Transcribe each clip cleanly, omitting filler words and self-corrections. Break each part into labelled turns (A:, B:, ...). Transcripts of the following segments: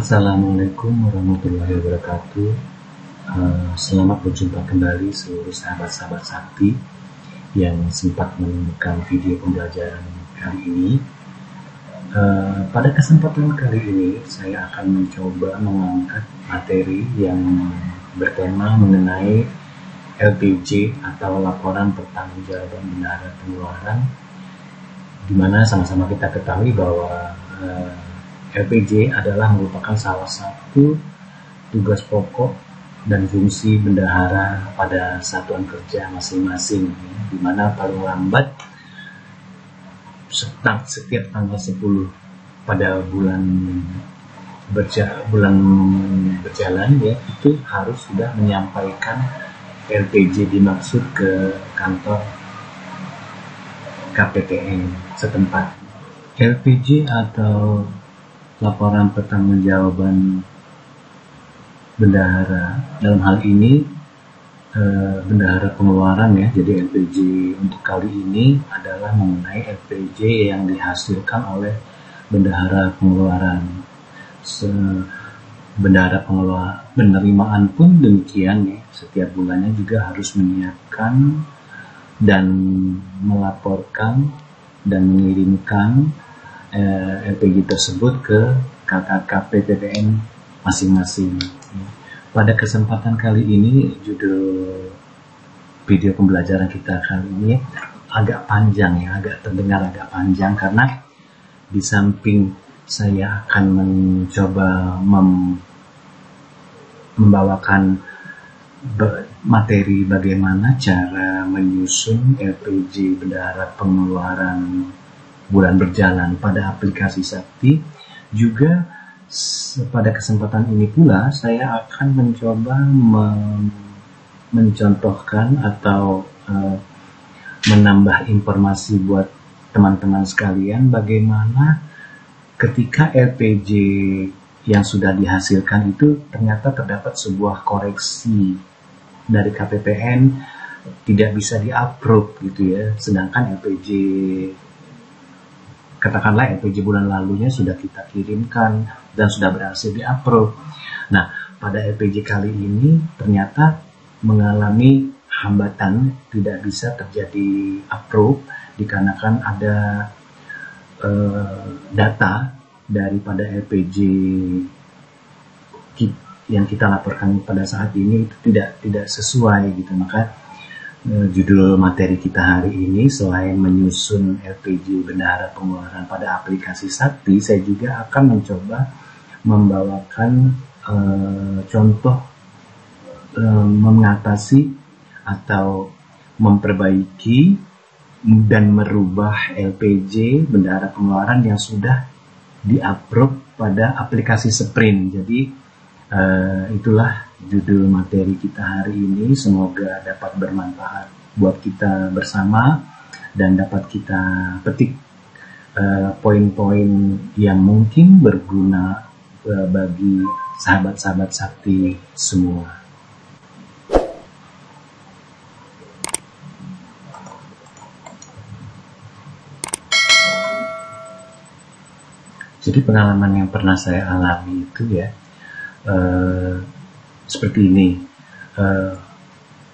A: Assalamualaikum warahmatullahi wabarakatuh. Selamat berjumpa kembali seluruh sahabat-sahabat sakti yang sempat menemukan video pembelajaran kali ini. Pada kesempatan kali ini saya akan mencoba mengangkat materi yang bertema mengenai LPJ atau laporan pertanggungjawaban bendahara pengeluaran, di mana sama-sama kita ketahui bahwa LPJ adalah merupakan salah satu tugas pokok dan fungsi bendahara pada satuan kerja masing-masing, di mana paling lambat setiap tanggal 10 pada bulan berjalan ya, itu harus sudah menyampaikan LPJ dimaksud ke kantor KPPN setempat. LPJ atau laporan pertanggungjawaban bendahara, dalam hal ini bendahara pengeluaran ya. Jadi LPJ untuk kali ini adalah mengenai LPJ yang dihasilkan oleh bendahara pengeluaran. Bendahara penerimaan pun demikian ya, setiap bulannya juga harus menyiapkan dan melaporkan dan mengirimkan LPJ tersebut ke KPPN masing-masing. Pada kesempatan kali ini, judul video pembelajaran kita kali ini agak panjang ya, terdengar agak panjang, karena di samping saya akan mencoba membawakan materi bagaimana cara menyusun LPJ bendahara pengeluaran bulan berjalan pada aplikasi Sakti. Juga pada kesempatan ini pula saya akan mencoba mencontohkan atau menambah informasi buat teman-teman sekalian bagaimana ketika LPJ yang sudah dihasilkan itu ternyata terdapat sebuah koreksi dari KPPN, tidak bisa di-approve gitu ya, sedangkan LPJ katakanlah LPJ bulan lalunya sudah kita kirimkan dan sudah berhasil di-approve. Nah, pada LPJ kali ini ternyata mengalami hambatan, tidak bisa terjadi approve dikarenakan ada data daripada LPJ yang kita laporkan pada saat ini itu tidak sesuai gitu. Maka judul materi kita hari ini, selain menyusun LPJ bendahara pengeluaran pada aplikasi Sakti, saya juga akan mencoba membawakan contoh mengatasi atau memperbaiki dan merubah LPJ bendahara pengeluaran yang sudah di-approve pada aplikasi Sprint. Jadi itulah judul materi kita hari ini. Semoga dapat bermanfaat buat kita bersama dan dapat kita petik poin-poin yang mungkin berguna bagi sahabat-sahabat Sakti semua. Jadi pengalaman yang pernah saya alami itu ya seperti ini.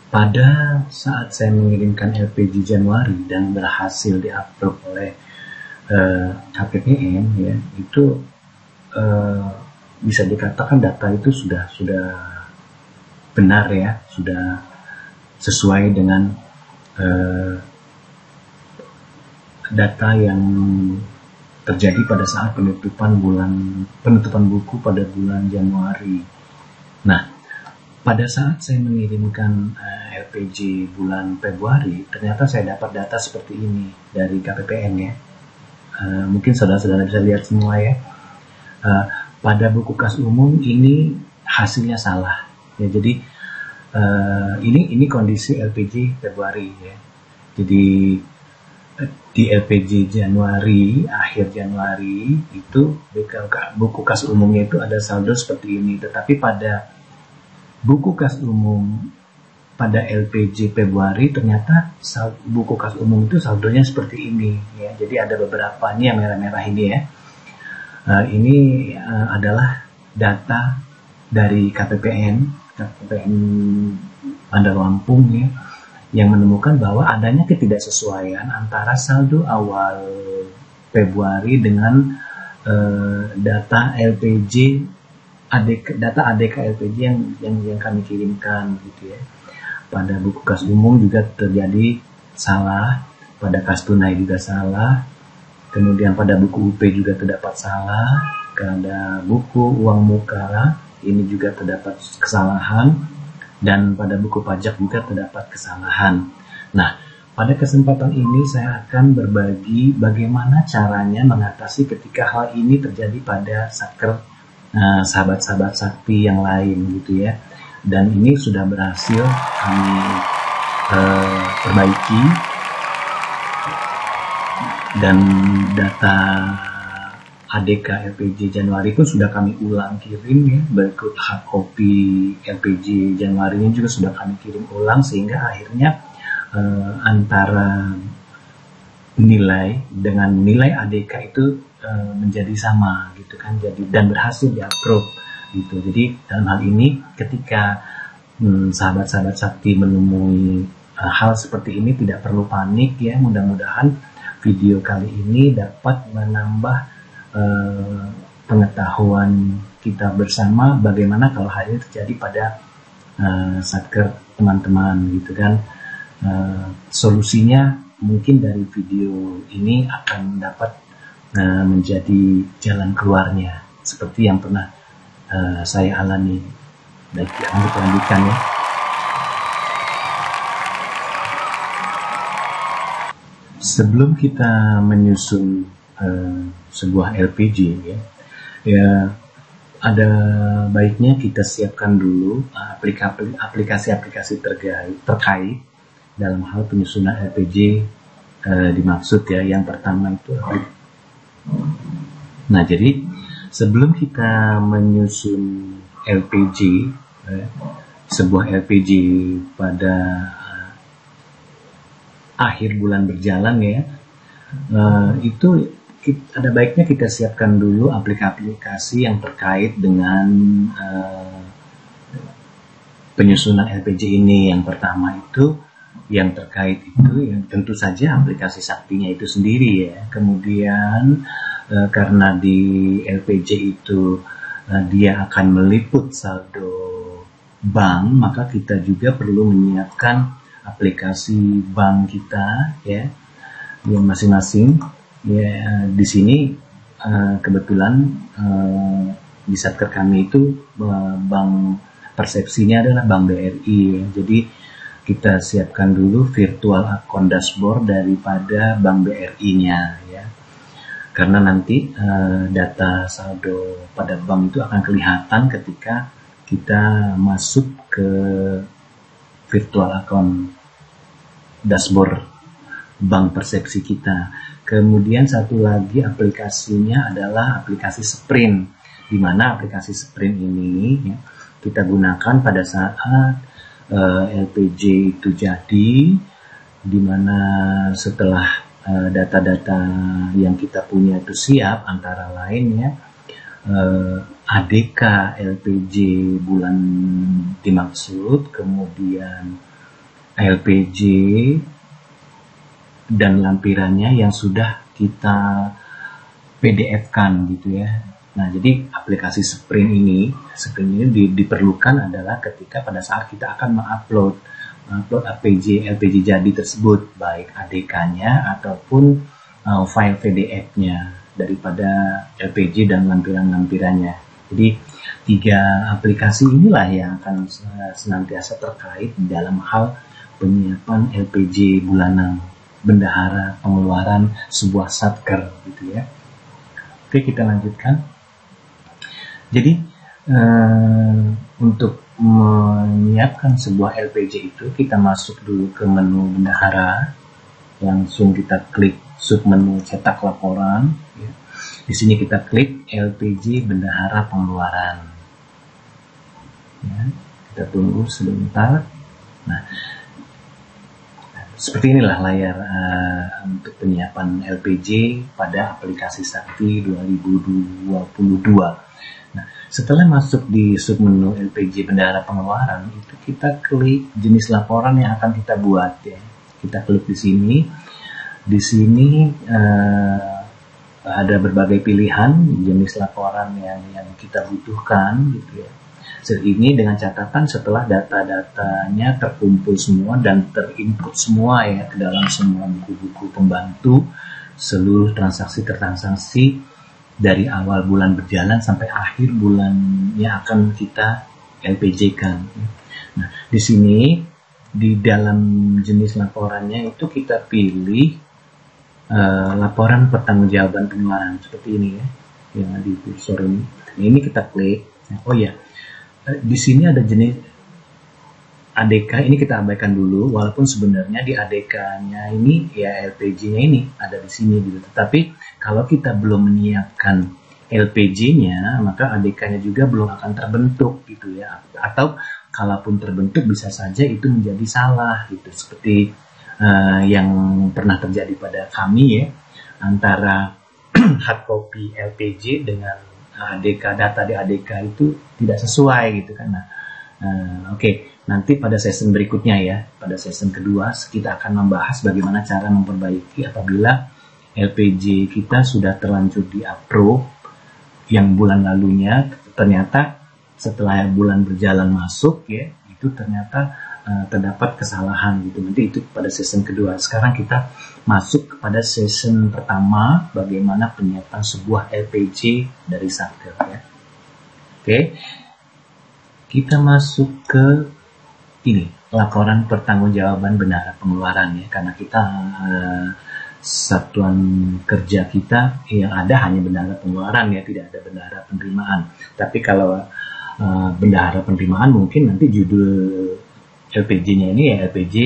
A: Pada saat saya mengirimkan LPJ Januari dan berhasil di-approve oleh KPPN ya, itu bisa dikatakan data itu sudah benar ya, sudah sesuai dengan data yang terjadi pada saat penutupan buku pada bulan Januari. Nah, pada saat saya mengirimkan LPJ bulan Februari, ternyata saya dapat data seperti ini dari KPPN ya. Mungkin saudara-saudara bisa lihat semua ya. Pada buku kas umum ini hasilnya salah ya. Jadi ini kondisi LPJ Februari ya. Jadi di LPJ Januari, akhir Januari itu buku kas umumnya itu ada saldo seperti ini, tetapi pada buku kas umum pada LPJ Februari ternyata buku kas umum itu saldonya seperti ini ya. Jadi ada beberapa, ini yang merah-merah ini ya. Ini adalah data dari KPPN Bandar Lampung ya, yang menemukan bahwa adanya ketidaksesuaian antara saldo awal Februari dengan data LPG data ADK LPG yang kami kirimkan gitu ya. Pada buku kas umum juga terjadi salah, pada kas tunai juga salah, kemudian pada buku UP juga terdapat salah, pada buku uang muka ini juga terdapat kesalahan, dan pada buku pajak juga terdapat kesalahan. Nah, pada kesempatan ini saya akan berbagi bagaimana caranya mengatasi ketika hal ini terjadi pada satker sahabat-sahabat sakti yang lain gitu ya. Dan ini sudah berhasil kami perbaiki, dan data ADK LPG Januari pun sudah kami ulang kirim ya, berikut hard copy LPG Januari ini juga sudah kami kirim ulang, sehingga akhirnya antara nilai dengan nilai ADK itu menjadi sama gitu kan, jadi dan berhasil di-approve gitu. Jadi dalam hal ini ketika sahabat-sahabat sakti menemui hal seperti ini tidak perlu panik ya, mudah-mudahan video kali ini dapat menambah pengetahuan kita bersama bagaimana kalau hal ini terjadi pada satker teman-teman gitu kan. Solusinya mungkin dari video ini akan dapat menjadi jalan keluarnya seperti yang pernah saya alami. Baik, jangan lupa lanjutkan ya. Sebelum kita menyusun sebuah LPG ya, ada baiknya kita siapkan dulu aplikasi-aplikasi terkait dalam hal penyusunan LPG dimaksud ya. Yang pertama itu nah, jadi sebelum kita menyusun LPG sebuah LPG pada akhir bulan berjalan ya, itu ada baiknya kita siapkan dulu aplikasi yang terkait dengan penyusunan LPG ini. Yang pertama itu yang terkait itu yang tentu saja aplikasi saktinya itu sendiri ya. Kemudian karena di LPG itu dia akan meliput saldo bank, maka kita juga perlu menyiapkan aplikasi bank kita ya, yang masing-masing ya. Di sini kebetulan di satker kami itu bank persepsinya adalah Bank BRI ya. Jadi kita siapkan dulu virtual account dashboard daripada Bank BRI-nya ya, karena nanti data saldo pada bank itu akan kelihatan ketika kita masuk ke virtual account dashboard bank persepsi kita. Kemudian satu lagi aplikasinya adalah aplikasi Sprint, di mana aplikasi Sprint ini ya, kita gunakan pada saat LPG itu jadi, di mana setelah data-data yang kita punya itu siap, antara lain ya ADK LPG bulan dimaksud, kemudian LPG dan lampirannya yang sudah kita PDF-kan gitu ya. Nah, jadi aplikasi Sprint ini diperlukan adalah ketika pada saat kita akan mengupload LPG jadi tersebut, baik ADK-nya ataupun file PDF-nya daripada LPG dan lampiran-lampirannya. Jadi 3 aplikasi inilah yang akan senantiasa terkait dalam hal penyiapan LPG bulanan, bendahara pengeluaran sebuah satker gitu ya. Oke, kita lanjutkan. Jadi untuk menyiapkan sebuah LPG itu kita masuk dulu ke menu bendahara, langsung kita klik submenu cetak laporan ya. Di sini kita klik LPG bendahara pengeluaran ya. Kita tunggu sebentar. Nah, seperti inilah layar untuk penyiapan LPG pada aplikasi Sakti 2022. Nah, Setelah masuk di submenu LPJ bendahara pengeluaran, itu kita klik jenis laporan yang akan kita buat ya. Kita klik di sini. Di sini ada berbagai pilihan jenis laporan yang kita butuhkan gitu ya. Ini dengan catatan setelah data-datanya terkumpul semua dan terinput semua ya ke dalam semua buku-buku pembantu, seluruh transaksi dari awal bulan berjalan sampai akhir bulan yang akan kita LPJ-kan. Nah, di sini di dalam jenis laporannya itu kita pilih laporan pertanggungjawaban pengeluaran seperti ini ya, yang di kursor ini. Ini kita klik. Oh ya, di sini ada jenis ADK, ini kita abaikan dulu, walaupun sebenarnya di ADK-nya ini ya LPJ-nya ini ada di sini gitu. Tetapi kalau kita belum menyiapkan LPJ-nya, maka ADK-nya juga belum akan terbentuk gitu ya. Atau kalaupun terbentuk bisa saja itu menjadi salah gitu. Seperti yang pernah terjadi pada kami ya, antara hard copy LPJ dengan ADK, data di ADK itu tidak sesuai gitu kan. Nah, oke. Nanti pada session berikutnya ya, pada session kedua kita akan membahas bagaimana cara memperbaiki apabila LPJ kita sudah terlanjur di approve yang bulan lalunya, ternyata setelah bulan berjalan masuk ya, itu ternyata terdapat kesalahan gitu. Nanti itu pada session kedua. Sekarang kita masuk kepada session pertama, bagaimana penyiapan sebuah LPJ dari Satker ya. Oke. Kita masuk ke ini, laporan pertanggungjawaban bendahara pengeluaran ya, karena kita satuan kerja kita yang ada hanya bendahara pengeluaran ya, tidak ada bendahara penerimaan. Tapi kalau bendahara penerimaan mungkin nanti judul LPJ-nya ini ya LPJ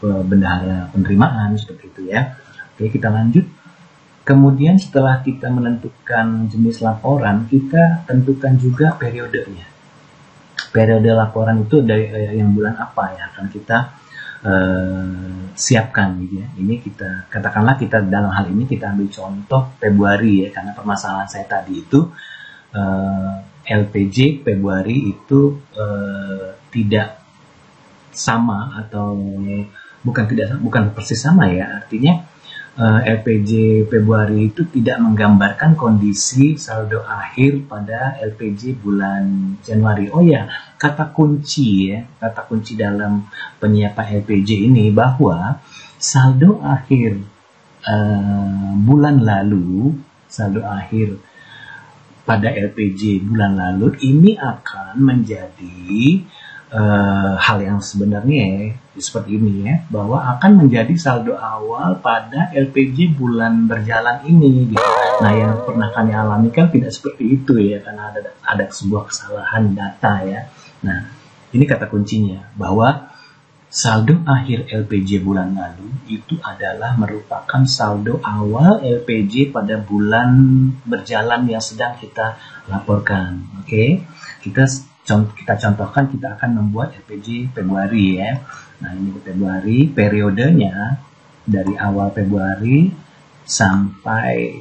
A: bendahara penerimaan seperti itu ya. Oke, kita lanjut. Kemudian setelah kita menentukan jenis laporan, kita tentukan juga periodenya. Periode laporan itu dari yang bulan apa ya akan kita siapkan gitu ya. Ini kita katakanlah kita dalam hal ini kita ambil contoh Februari ya, karena permasalahan saya tadi itu LPJ Februari itu tidak sama atau bukan persis sama ya, artinya LPJ Februari itu tidak menggambarkan kondisi saldo akhir pada LPJ bulan Januari. Oh ya, kata kunci dalam penyiapan LPJ ini bahwa saldo akhir bulan lalu, saldo akhir pada LPJ bulan lalu ini akan menjadi hal yang sebenarnya seperti ini ya, bahwa akan menjadi saldo awal pada LPJ bulan berjalan ini gitu. Nah, yang pernah kami alami kan tidak seperti itu ya, karena ada sebuah kesalahan data ya. Nah, ini kata kuncinya bahwa saldo akhir LPJ bulan lalu itu adalah merupakan saldo awal LPJ pada bulan berjalan yang sedang kita laporkan. Oke, kita contohkan, kita akan membuat LPJ Februari ya. Nah, ini Februari, periodenya dari awal Februari sampai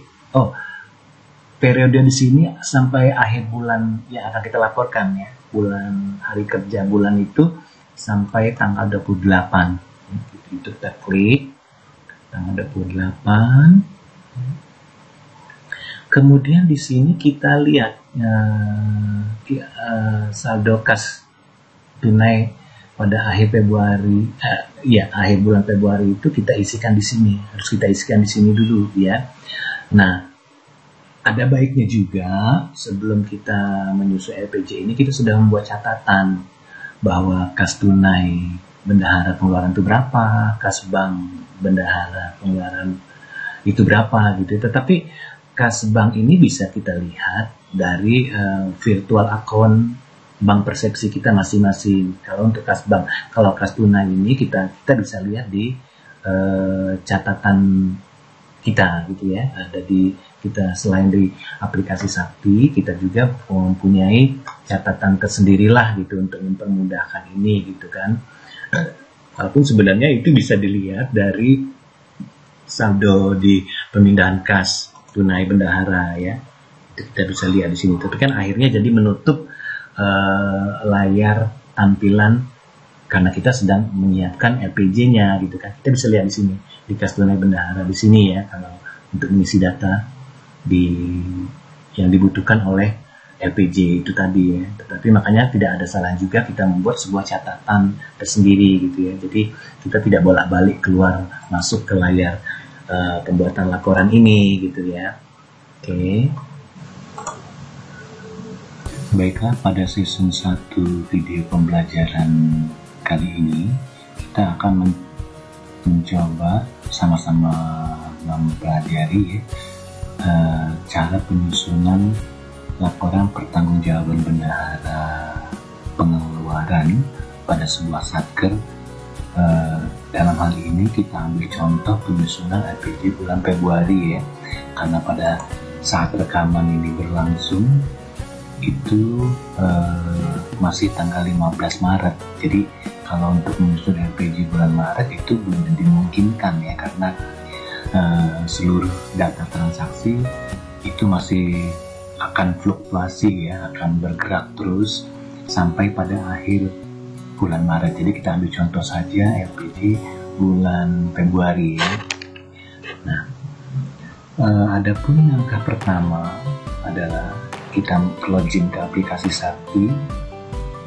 A: periode di sini sampai akhir bulan yang akan kita laporkan ya. Bulan hari kerja bulan itu sampai tanggal 28. Itu kita klik tanggal 28. Kemudian di sini kita lihat saldo kas tunai pada akhir Februari, akhir bulan Februari itu kita isikan di sini. Harus kita isikan di sini dulu ya. Nah, ada baiknya juga sebelum kita menyusun LPJ ini kita sudah membuat catatan bahwa kas tunai bendahara pengeluaran itu berapa, kas bank bendahara pengeluaran itu berapa gitu. Tetapi kas bank ini bisa kita lihat dari virtual account bank persepsi kita masing-masing. Kalau untuk kas bank, kalau kas tunai ini kita bisa lihat di catatan kita gitu ya. Ada di kita, selain di aplikasi Sakti, kita juga mempunyai catatan tersendirilah gitu untuk mempermudahkan ini gitu kan. Walaupun sebenarnya itu bisa dilihat dari saldo di pemindahan kas tunai bendahara ya. Kita bisa lihat di sini. Tapi kan akhirnya jadi menutup layar tampilan karena kita sedang menyiapkan LPG-nya gitu kan. Kita bisa lihat di sini di kas tunai bendahara di sini ya, kalau untuk mengisi data yang dibutuhkan oleh LPG itu tadi ya. Tetapi makanya tidak ada salah juga kita membuat sebuah catatan tersendiri gitu ya. Jadi kita tidak bolak-balik keluar masuk ke layar pembuatan laporan ini gitu ya. Oke. Baiklah, pada season 1 video pembelajaran kali ini kita akan mencoba sama-sama mempelajari cara penyusunan laporan pertanggungjawaban bendahara pengeluaran pada sebuah satker. Dalam hal ini kita ambil contoh penyusunan LPG bulan Februari ya, karena pada saat rekaman ini berlangsung itu masih tanggal 15 Maret. Jadi kalau untuk menyusun LPG bulan Maret itu belum dimungkinkan ya, karena seluruh data transaksi itu masih akan fluktuasi ya, akan bergerak terus sampai pada akhir bulan Maret. Jadi kita ambil contoh saja LPG bulan Februari ya. Nah, adapun langkah pertama adalah kita login ke aplikasi Sakti.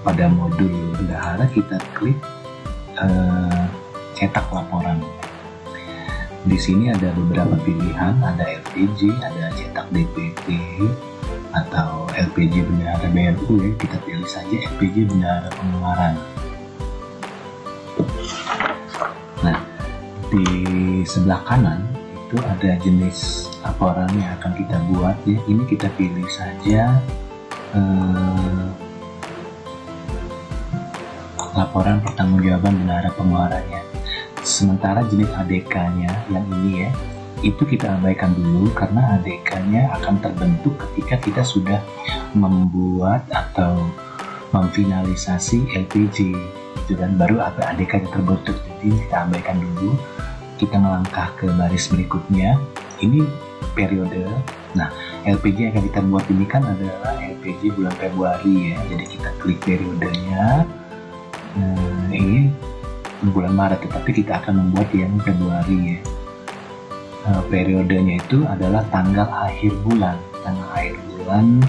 A: Pada modul bendahara kita klik cetak laporan. Di sini ada beberapa pilihan, ada LPG, ada cetak DPT atau LPG bendahara BRU ya. Kita pilih saja LPG bendahara pengeluaran. Nah, di sebelah kanan itu ada jenis laporan yang akan kita buat ya. Ini kita pilih saja laporan pertanggungjawaban bendahara pengeluarannya. Sementara jenis ADK-nya yang ini ya, itu kita abaikan dulu karena ADK-nya akan terbentuk ketika kita sudah membuat atau memfinalisasi LPG itu, dan baru ADK-nya terbentuk. Jadi kita abaikan dulu. Kita melangkah ke baris berikutnya. Ini periode. Nah, LPG yang akan kita buat ini kan adalah LPG bulan Februari ya. Jadi kita klik periodenya. Ini bulan Maret, tetapi kita akan membuat yang Februari ya. Periodenya itu adalah tanggal akhir bulan. Tanggal akhir bulan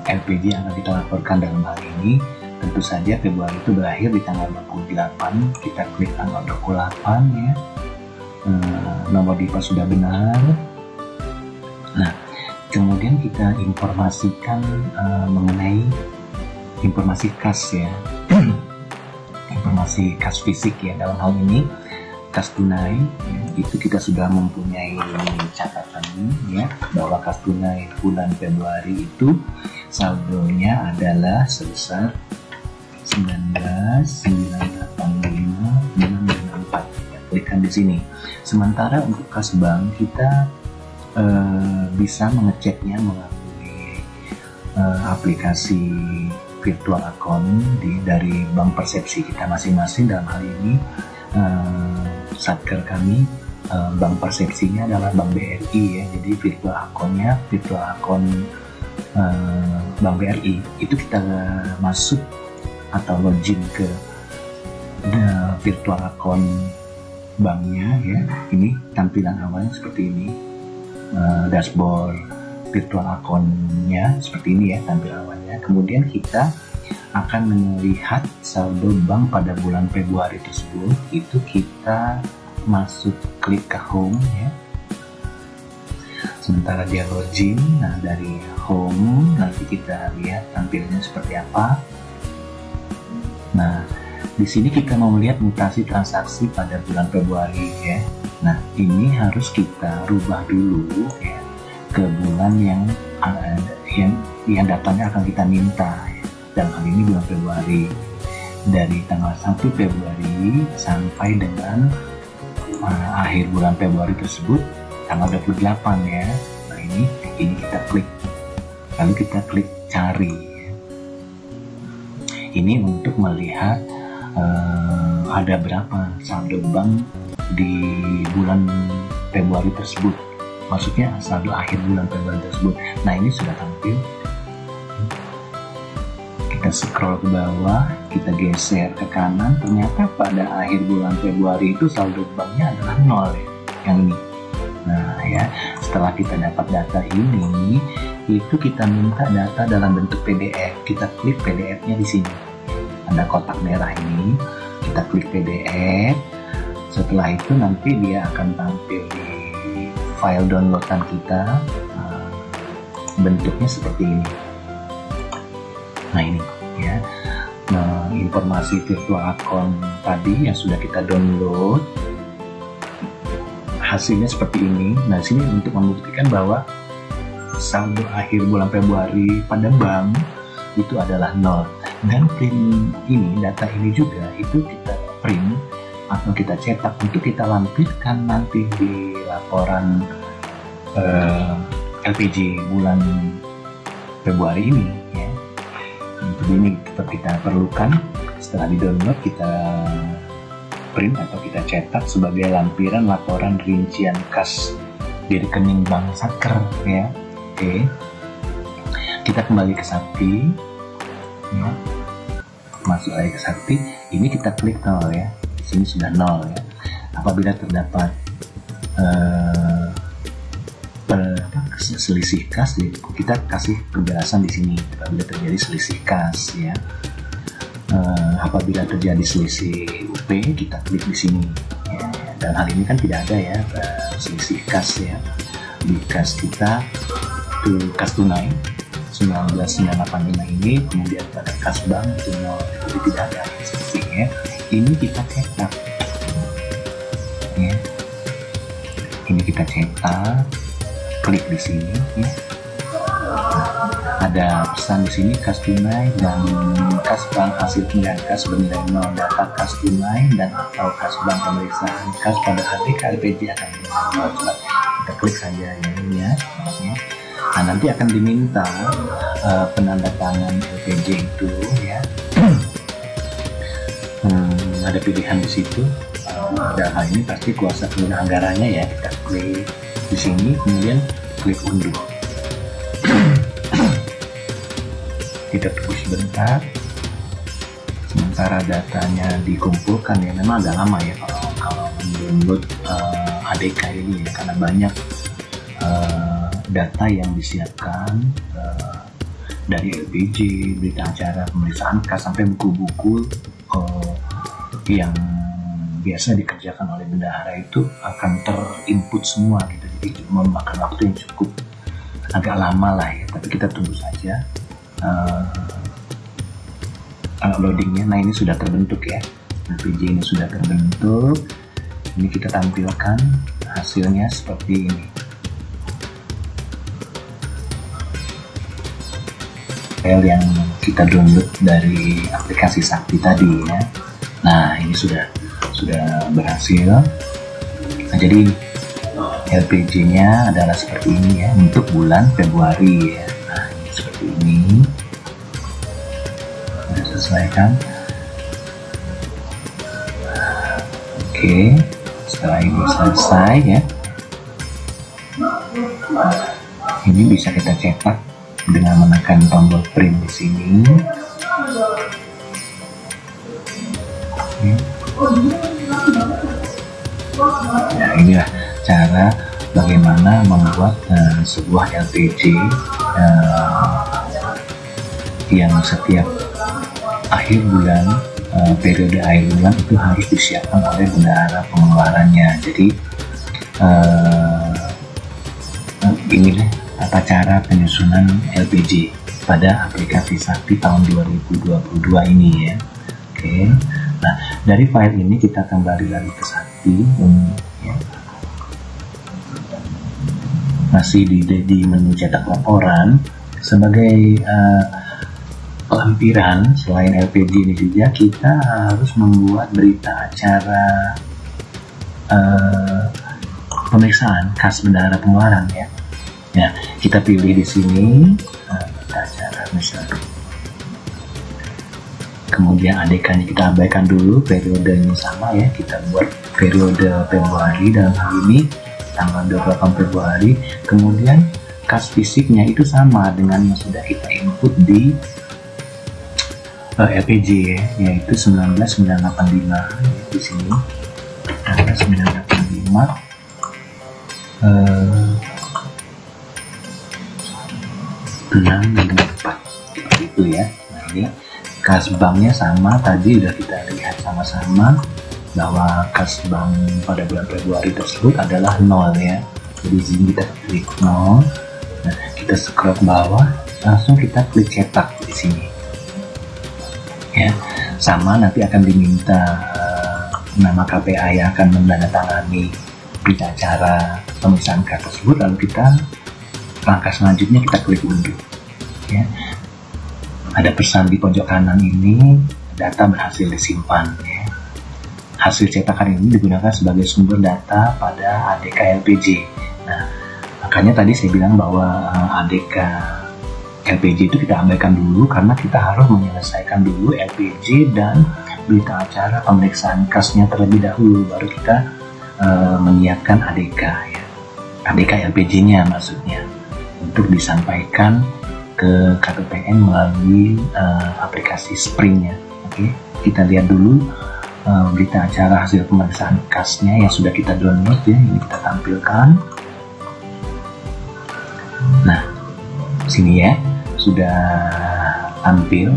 A: LPG yang akan kita laporkan dalam hal ini. Tentu saja Februari itu berakhir di tanggal 28. Kita klik tanggal 28 ya. Nomor DIPA sudah benar. Nah, kemudian kita informasikan mengenai informasi kas ya. Informasi kas fisik ya. Dalam hal ini kas tunai ya, itu kita sudah mempunyai catatan ya, bahwa kas tunai bulan Februari itu saldonya adalah sebesar 19.985.994 ya, klikkan di sini. Sementara untuk kas bank kita bisa mengeceknya melalui aplikasi virtual account dari bank persepsi kita masing-masing. Dalam hal ini satker kami bank persepsinya adalah Bank BRI ya, jadi virtual account Bank BRI itu kita masuk atau login ke virtual account banknya ya. Ini tampilan awalnya seperti ini, dashboard virtual account-nya seperti ini ya tampilan awalnya. Kemudian kita akan melihat saldo bank pada bulan Februari tersebut. Itu kita masuk klik ke home ya. Sementara dia login, nah dari home nanti kita lihat tampilannya seperti apa. Nah, di sini kita mau melihat mutasi transaksi pada bulan Februari ya. Nah, ini harus kita rubah dulu ya ke bulan yang datanya akan kita minta ya. Dalam hal ini bulan Februari, dari tanggal 1 Februari sampai dengan akhir bulan Februari tersebut tanggal 28 ya. Nah, ini kita klik, lalu kita klik cari ya. Ini untuk melihat ada berapa saldo bank di bulan Februari tersebut maksudnya saldo akhir bulan Februari tersebut. Nah, ini sudah tampil. Kita scroll ke bawah, kita geser ke kanan, ternyata pada akhir bulan Februari itu saldo banknya adalah 0 ya, yang ini. Nah ya, setelah kita dapat data ini, itu kita minta data dalam bentuk PDF. Kita klik PDF-nya di sini. Ada kotak merah ini, kita klik PDF. Setelah itu nanti dia akan tampil di file downloadan kita. Bentuknya seperti ini. Nah ini ya, informasi virtual account tadi yang sudah kita download, hasilnya seperti ini. Nah sini untuk membuktikan bahwa saldo akhir bulan Februari pada bank itu adalah 0. Dan print ini, data ini juga itu kita print atau kita cetak untuk kita lampirkan nanti di laporan LPG bulan Februari ini ya. Untuk ini tetap kita perlukan, setelah di download kita print atau kita cetak sebagai lampiran laporan rincian kas di rekening bank Satker ya. Oke, kita kembali ke Sakti ya. Masuk lagi ke Sakti, ini kita klik 0 ya. Di sini sudah 0 ya. Apabila terdapat selisih kas, kita kasih penjelasan di sini. Apabila terjadi selisih kas ya, apabila terjadi selisih UP, kita klik di sini ya. Dan hal ini kan tidak ada ya, selisih kas ya. Di kas kita itu kas tunai 19.985 ini, kemudian pada kas bank itu 0, jadi tidak ada selisihnya. Ini kita cetak ya. Ini kita cetak, klik di sini ya. Ada pesan di sini, kas tunai dan kas bank hasil pemilihan kas bernilai 0, data kas tunai dan atau kas bank pemeriksaan kas pada ATK LPG akan dilakukan. Kita klik saja ya ini ya. Nah nanti akan diminta penandatangan LPG itu ya. Ada pilihan di situ. Dalam hal ini pasti kuasa penggunaan anggarannya ya. Kita klik di sini, kemudian klik unduh. Kita tunggu sebentar sementara datanya dikumpulkan ya. Memang agak lama ya kalau mendownload ADK ini ya, karena banyak data yang disiapkan dari LPG, berita acara, pemeriksaan kas, sampai buku-buku yang biasa dikerjakan oleh bendahara itu akan terinput semua gitu. Jadi memakan waktu yang cukup agak lama lah ya, tapi kita tunggu saja loadingnya. Nah ini sudah terbentuk ya, LPG ini sudah terbentuk. Ini kita tampilkan hasilnya seperti ini. File yang kita download dari aplikasi Sakti tadi ya. Nah ini sudah berhasil. Nah, jadi LPG-nya adalah seperti ini ya untuk bulan Februari ya. Nah ini seperti ini. Sudah sesuaikan. Oke, setelah ini selesai ya. Ini bisa kita cetak dengan menekan tombol print di sini. Nah inilah cara bagaimana membuat sebuah LPG yang setiap akhir bulan, periode akhir bulan itu harus disiapkan oleh bendahara pengeluarannya. Jadi inilah tata cara penyusunan LPG pada aplikasi Sakti tahun 2022 ini ya. Oke. Nah, dari file ini kita kembali lagi ke Sakti ya. Masih di menu cetak laporan sebagai lampiran. Selain LPG ini juga kita harus membuat berita acara pemeriksaan kas bendahara pengeluaran ya. Ya, kita pilih di sini berita acara misalnya. Kemudian ADK-nya kita abaikan dulu, periodenya sama ya, kita buat periode Februari dalam hal ini tanggal 28 Februari. Kemudian kas fisiknya itu sama dengan yang sudah kita input di LPG ya, yaitu 19985 di sini. 19985 664 seperti itu ya. Nah, ini kas banknya sama, tadi udah kita lihat sama-sama bahwa kas bank pada bulan Februari tersebut adalah 0 ya. Jadi di sini kita klik 0. Nah, kita scroll ke bawah, langsung kita klik cetak di sini. Ya, sama nanti akan diminta nama KPA yang akan menandatangani berita acara pemeriksaan kas tersebut, lalu kita langkah selanjutnya kita klik unduh. Ya. Ada pesan di pojok kanan ini, data berhasil disimpan. Ya. Hasil cetakan ini digunakan sebagai sumber data pada ADK LPG. Nah, makanya tadi saya bilang bahwa ADK LPG itu kita abaikan dulu karena kita harus menyelesaikan dulu LPG dan berita acara pemeriksaan kasnya terlebih dahulu, baru kita menyiapkan ADK ya. ADK LPG-nya maksudnya untuk disampaikan ke KPPN melalui aplikasi Spring-nya. Oke, kita lihat dulu berita acara hasil pemeriksaan kasnya yang sudah kita download ya, ini kita tampilkan. Nah, sini ya sudah tampil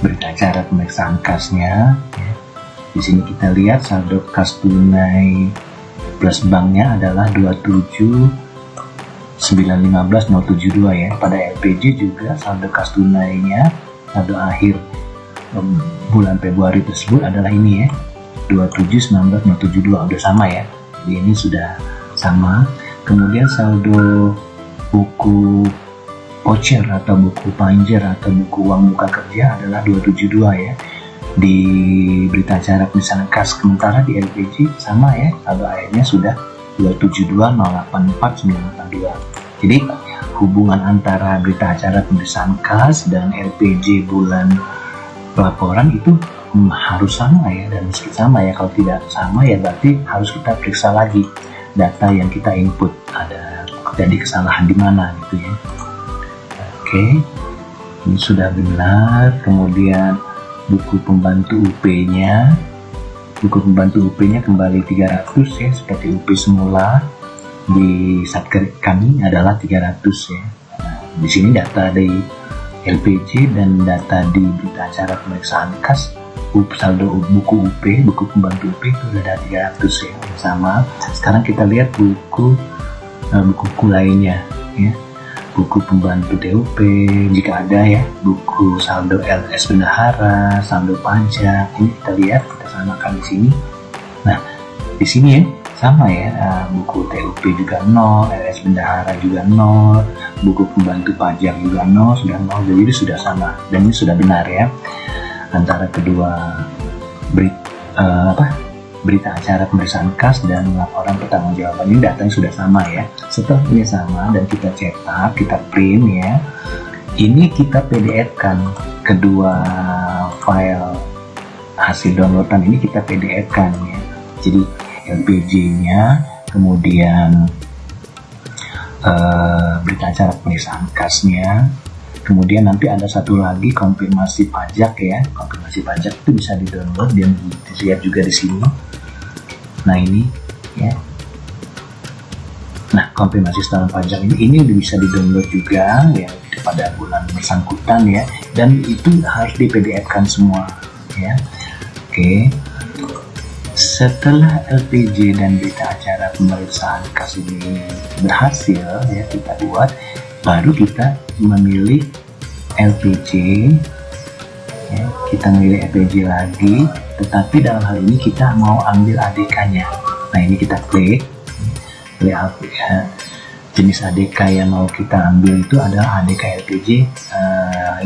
A: berita acara pemeriksaan kasnya. Ya. Di sini kita lihat saldo kas tunai plus banknya adalah 27.915.072 ya. Pada LPG juga saldo kas tunainya, saldo akhir bulan Februari tersebut adalah ini ya, 27.915.072, udah sama ya. Jadi ini sudah sama. Kemudian saldo buku voucher atau buku panjer atau buku uang muka kerja adalah 272 ya. Di berita acara pemeriksaan kas, sementara di LPG sama ya, saldo akhirnya sudah 272.084.982. Jadi hubungan antara berita acara pemeriksaan kas dan LPG bulan pelaporan itu harus sama ya, dan meski sama ya, kalau tidak sama ya berarti harus kita periksa lagi data yang kita input, ada jadi kesalahan di mana gitu ya. Oke, ini sudah benar. Kemudian buku pembantu UP-nya, kembali 300 ya, seperti UP semula. Di Satker kami adalah 300 ya. Nah, di sini data dari LPG dan data di berita acara pemeriksaan kas, saldo buku UP, buku pembantu UP itu sudah ada 300 ya, sama. Sekarang kita lihat buku lainnya ya, buku pembantu DUP jika ada ya, buku saldo LS bendahara, saldo pajak, ini kita lihat, kita samakan di sini. Nah, di sini ya sama ya, buku TUP juga 0, LS bendahara juga 0, buku pembantu pajak juga 0, sudah 0, jadi ini sudah sama dan ini sudah benar ya. Antara kedua berita acara pemeriksaan kas dan laporan pertanggungjawaban ini datanya sudah sama ya. Setelah ini sama dan kita cetak, kita print ya, ini kita PDF-kan kedua file hasil downloadan ini, kita PDF-kan ya. Jadi LPG-nya, kemudian berita acara pemeriksaan kasnya, kemudian nanti ada satu lagi konfirmasi pajak ya. Konfirmasi pajak itu bisa di-download dan dilihat juga di sini. Nah ini ya. Nah, konfirmasi setoran pajak ini bisa di-download juga ya pada bulan bersangkutan ya, dan itu harus di PDF-kan semua ya. Oke. Setelah LPG dan berita acara pemeriksaan kas ini berhasil ya kita buat, baru kita memilih LPG ya, kita memilih LPG lagi, tetapi dalam hal ini kita mau ambil ADK-nya. Nah, ini kita klik ya, jenis ADK yang mau kita ambil itu adalah ADK LPG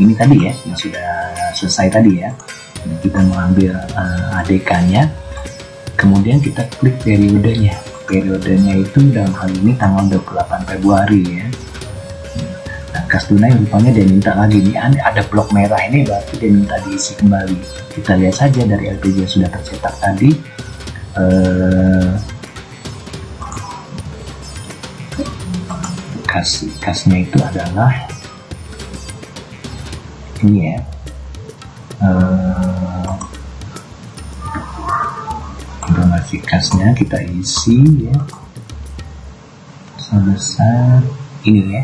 A: ini tadi ya, yang sudah selesai tadi ya. Kita mau ambil ADK-nya, kemudian kita klik periodenya. Periodenya itu dalam hal ini tanggal 28 Februari ya. Nah, kas tunai rupanya dia minta lagi nih, ada blok merah ini berarti dia minta diisi kembali. Kita lihat saja dari LPG yang sudah tercetak tadi, kasnya itu adalah ini ya, informasi kasnya kita isi ya sebesar ini ya,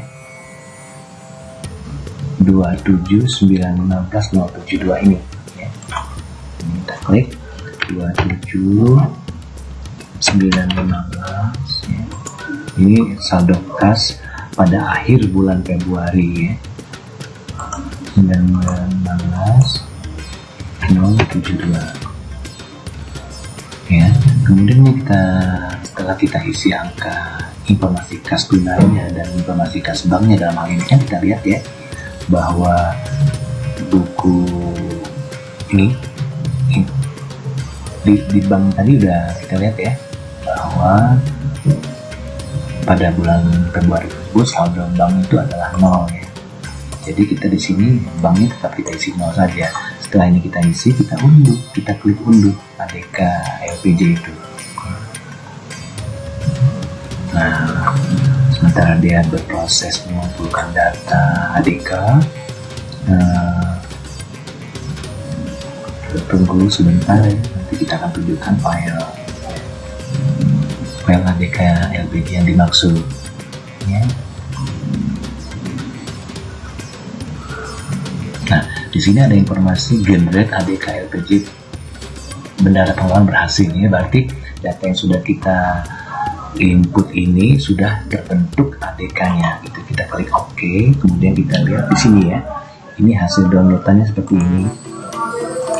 A: 27915.072 ini ya. Ini kita klik 27915 ya. Ini saldo kas pada akhir bulan Februari ya, 19.072 ya. Kemudian setelah kita isi angka informasi kas tunainya dan informasi kas banknya, dalam hal ini kan kita lihat ya bahwa buku ini di bank tadi udah kita lihat ya bahwa pada bulan Februari tersebut saldo bank itu adalah 0 ya. Jadi kita di sini banknya tetap kita isi 0 saja. Setelah ini kita isi, kita unduh, kita klik unduh ADK LPJ itu. Nah, sementara dia berproses mengumpulkan data ADK, tunggu sebentar ya, nanti kita akan tunjukkan file ADK LPJ yang dimaksud ya. Nah, di sini ada informasi generate ADK LPJ bendara pengeluaran berhasil ya, berarti data yang sudah kita input ini sudah terbentuk ADK-nya gitu. Kita klik OK, kemudian kita lihat di sini ya, ini hasil downloadannya seperti ini,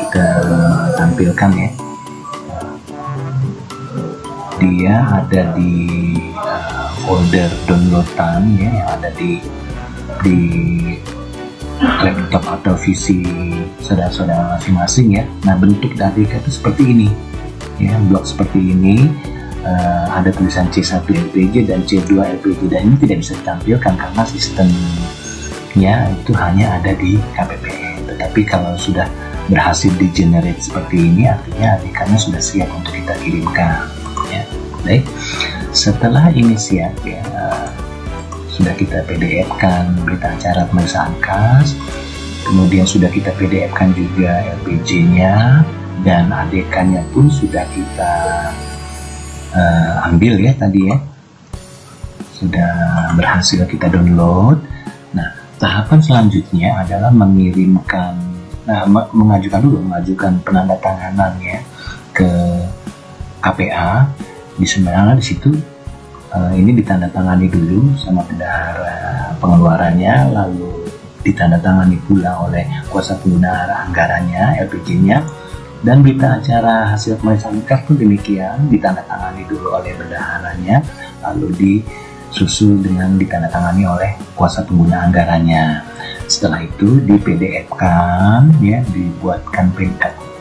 A: kita tampilkan ya. Dia ada di folder downloadan ya, yang ada di laptop atau PC saudara-saudara masing-masing ya. Nah, bentuk ADK itu seperti ini ya, blok seperti ini, ada tulisan C1 LPJ dan C2 LPJ, dan ini tidak bisa ditampilkan karena sistemnya itu hanya ada di KPPN. Tetapi kalau sudah berhasil di generate seperti ini, artinya ADK-nya sudah siap untuk kita kirimkan ya. Baik, setelah ini siap ya, sudah kita PDF-kan berita acara pemeriksaan kas, kemudian sudah kita PDF-kan juga LPJ-nya, dan ADK-nya pun sudah kita ambil ya tadi ya, sudah berhasil kita download. Nah, tahapan selanjutnya adalah mengirimkan, mengajukan penandatanganan ya ke KPA. Di sebenarnya di situ ini ditandatangani dulu sama bendahara pengeluarannya, lalu ditandatangani pula oleh kuasa pengguna anggarannya LPJ-nya, dan berita acara hasil pemeriksaan kas pun demikian, ditandatangani dulu oleh bendaharanya, lalu disusul dengan ditandatangani oleh kuasa pengguna anggarannya. Setelah itu di PDF-kan ya, dibuatkan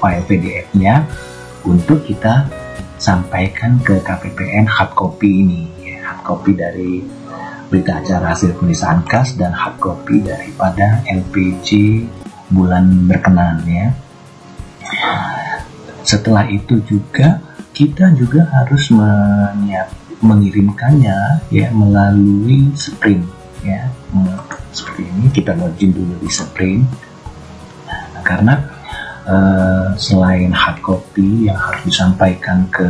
A: file PDF-nya untuk kita sampaikan ke KPPN hard copy ini ya, hard copy dari berita acara hasil pemeriksaan kas dan hard copy daripada LPJ bulan berkenan ya. Setelah itu juga kita juga harus mengirimkannya ya melalui Sprint ya. Seperti ini, kita login dulu di Sprint karena selain hard copy yang harus disampaikan ke